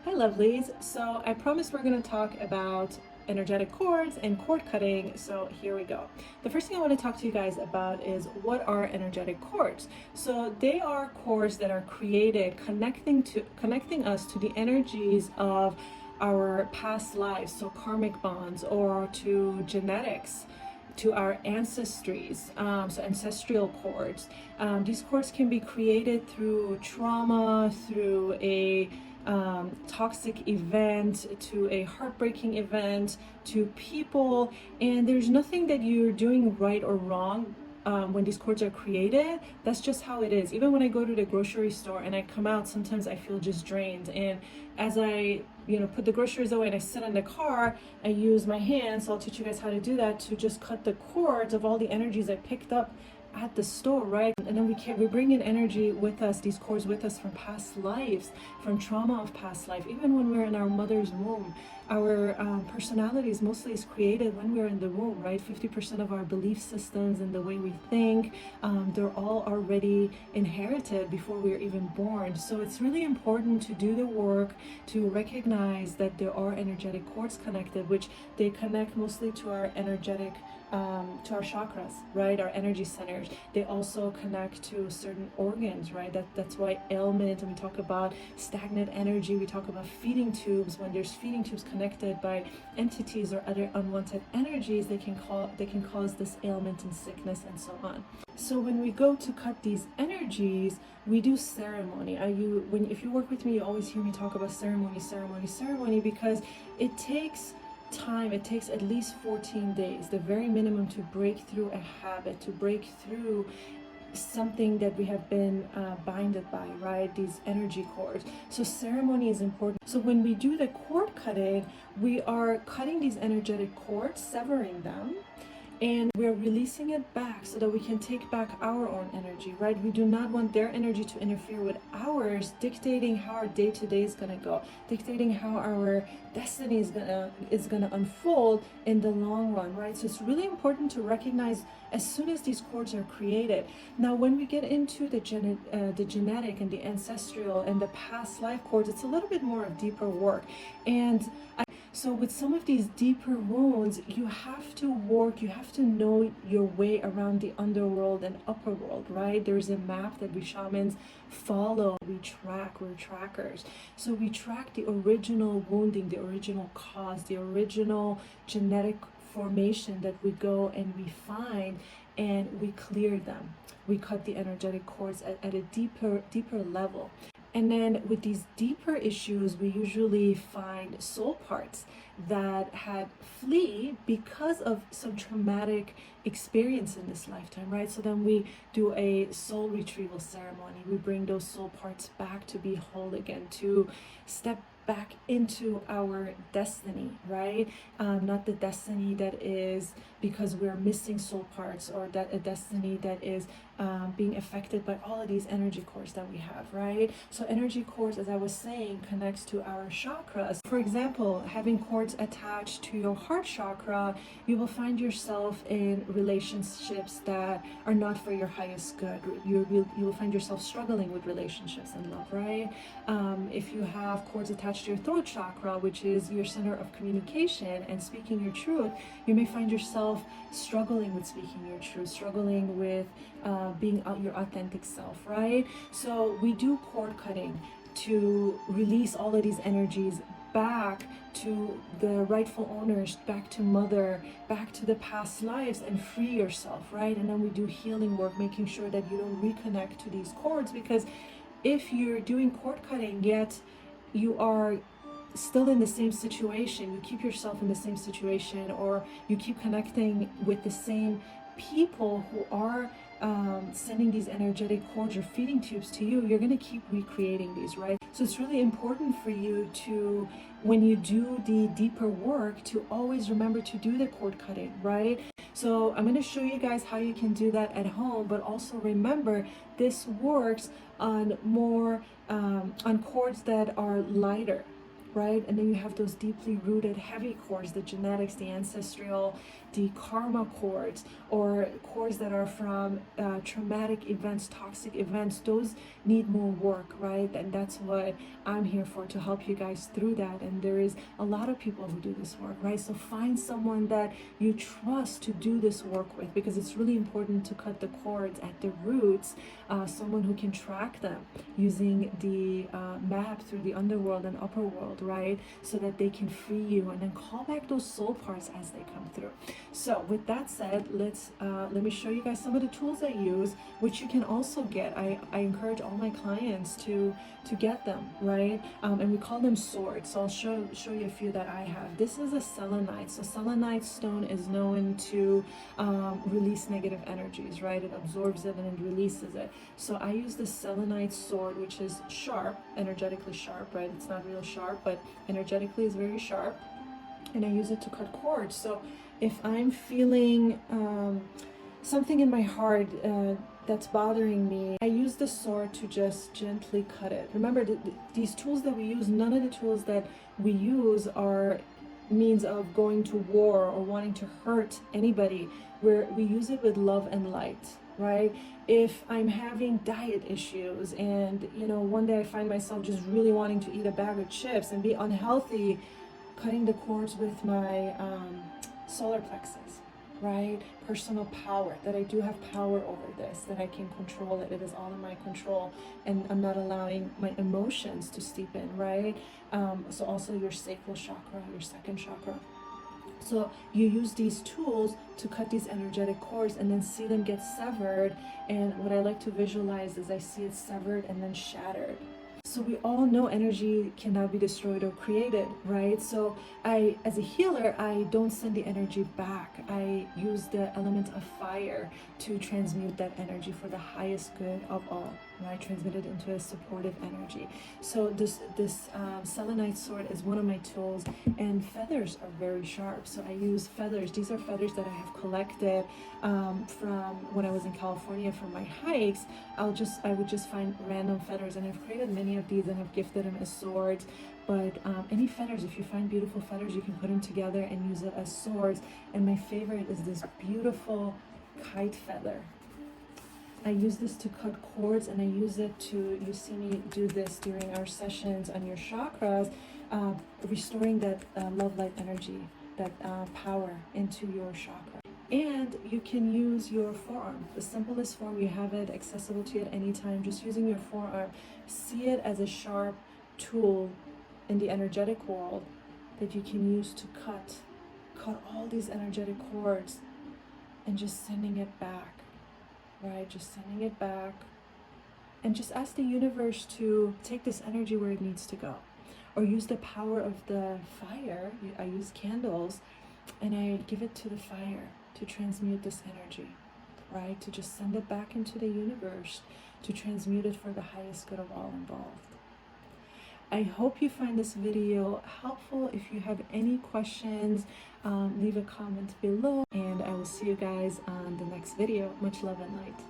Hi lovelies. So I promised we're going to talk about energetic cords and cord cutting. So here we go. The first thing I want to talk to you guys about is what are energetic cords. So they are cords that are created connecting us to the energies of our past lives, so karmic bonds, or to genetics, to our ancestries, so ancestral cords. These cords can be created through trauma, through a toxic event, to a heartbreaking event, to people, and there's nothing that you're doing right or wrong. When these cords are created, that's just how it is. Even when I go to the grocery store and I come out, sometimes I feel just drained. And as I, put the groceries away and I sit in the car, I use my hands. So I'll teach you guys how to do that, to just cut the cords of all the energies I picked up at the store, right? And then we bring in energy with us, these cords with us from past lives, from trauma of past life. Even when we're in our mother's womb, our personalities mostly is created when we're in the womb, right? 50% of our belief systems and the way we think, they're all already inherited before we're even born. So it's really important to do the work to recognize that there are energetic cords connected, which they connect mostly to our energetic, to our chakras, right? Our energy centers. They also connect to certain organs, right? That's why ailment, and we talk about stagnant energy, we talk about feeding tubes. When there's feeding tubes connected by entities or other unwanted energies, they can cause this ailment and sickness and so on. So when we go to cut these energies, we do ceremony. If you work with me, you always hear me talk about ceremony, because it takes time. It takes at least 14 days, the very minimum, to break through a habit, to break through something that we have been binded by, right? These energy cords. So ceremony is important. So when we do the cord cutting, we are cutting these energetic cords, severing them, and we're releasing it back so that we can take back our own energy, right? We do not want their energy to interfere with ours, dictating how our day-to-day is gonna go, dictating how our destiny is gonna unfold in the long run, right? So it's really important to recognize as soon as these cords are created. Now, when we get into the genetic and the ancestral and the past life cords, it's a little bit more of deeper work. So with some of these deeper wounds, you have to know your way around the underworld and upper world, right? There's a map that we shamans follow. We're trackers. So we track the original wounding, the original cause, the original genetic formation that we go and we find, and we clear them. We cut the energetic cords at a deeper level. And then with these deeper issues, we usually find soul parts that had flee because of some traumatic experience in this lifetime, right? So then we do a soul retrieval ceremony. We bring those soul parts back to be whole again, to step back into our destiny, right? Not the destiny that is because we're missing soul parts, or that a destiny that is being affected by all of these energy cords that we have, right? So energy cords, as I was saying, connects to our chakras. For example, having cords attached to your heart chakra, you will find yourself in relationships that are not for your highest good. You will find yourself struggling with relationships and love, right? If you have cords attached to your throat chakra, which is your center of communication and speaking your truth, you may find yourself struggling with speaking your truth, struggling with being out your authentic self, right? So we do cord cutting to release all of these energies back to the rightful owners, back to mother, back to the past lives, and free yourself, right? And then we do healing work, making sure that you don't reconnect to these cords, because if you're doing cord cutting yet you are still in the same situation, you keep yourself in the same situation, or you keep connecting with the same people who are sending these energetic cords or feeding tubes to you, you're going to keep recreating these, right? So it's really important for you to, when you do the deeper work, to always remember to do the cord cutting, right? So I'm going to show you guys how you can do that at home, but also remember this works on more on cords that are lighter, right? And then you have those deeply rooted heavy cords, the genetics, the ancestral, the karma cords, or cords that are from traumatic events, toxic events. Those need more work, right? And that's what I'm here for, to help you guys through that. And there is a lot of people who do this work, right? So find someone that you trust to do this work with, because it's really important to cut the cords at the roots. Someone who can track them using the map through the underworld and upper world, right? So that they can free you and then call back those soul parts as they come through. So with that said, let me show you guys some of the tools I use, which you can also get. I encourage all my clients to get them, right? And we call them swords. So I'll show you a few that I have. This is a selenite. So selenite stone is known to release negative energies, right? It absorbs it and it releases it. So I use the selenite sword, which is sharp, energetically sharp, right? It's not real sharp, but energetically is very sharp. And I use it to cut cords. So if I'm feeling something in my heart that's bothering me, I use the sword to just gently cut it. Remember, these tools that we use, none of the tools that we use are means of going to war or wanting to hurt anybody. We use it with love and light, right? If I'm having diet issues and, you know, one day I find myself just really wanting to eat a bag of chips and be unhealthy, cutting the cords with my solar plexus, right? Personal power, that I do have power over this, that I can control it. It is all in my control, and I'm not allowing my emotions to steep in, right? So also your sacral chakra, your second chakra. So you use these tools to cut these energetic cords and then see them get severed. And what I like to visualize is I see it severed and then shattered. So we all know energy cannot be destroyed or created, right? So as a healer, I don't send the energy back. I use the element of fire to transmute that energy for the highest good of all, right? Transmute it into a supportive energy. So this selenite sword is one of my tools, and feathers are very sharp. So I use feathers. These are feathers that I have collected from when I was in California for my hikes. I would just find random feathers, and I've created many of these and I've gifted them as swords. But any feathers, if you find beautiful feathers, you can put them together and use it as swords. And my favorite is this beautiful kite feather. I use this to cut cords, and I use it to, you see me do this during our sessions on your chakras, restoring that love light energy, that power into your chakra. And you can use your forearm, the simplest form. You have it accessible to you at any time, just using your forearm. See it as a sharp tool in the energetic world that you can use to cut all these energetic cords, and just sending it back, right? Just sending it back, and just ask the universe to take this energy where it needs to go. Or use the power of the fire. I use candles, and I give it to the fire to transmute this energy, right? To just send it back into the universe, to transmute it for the highest good of all involved. I hope you find this video helpful. If you have any questions, leave a comment below, and I will see you guys on the next video. Much love and light.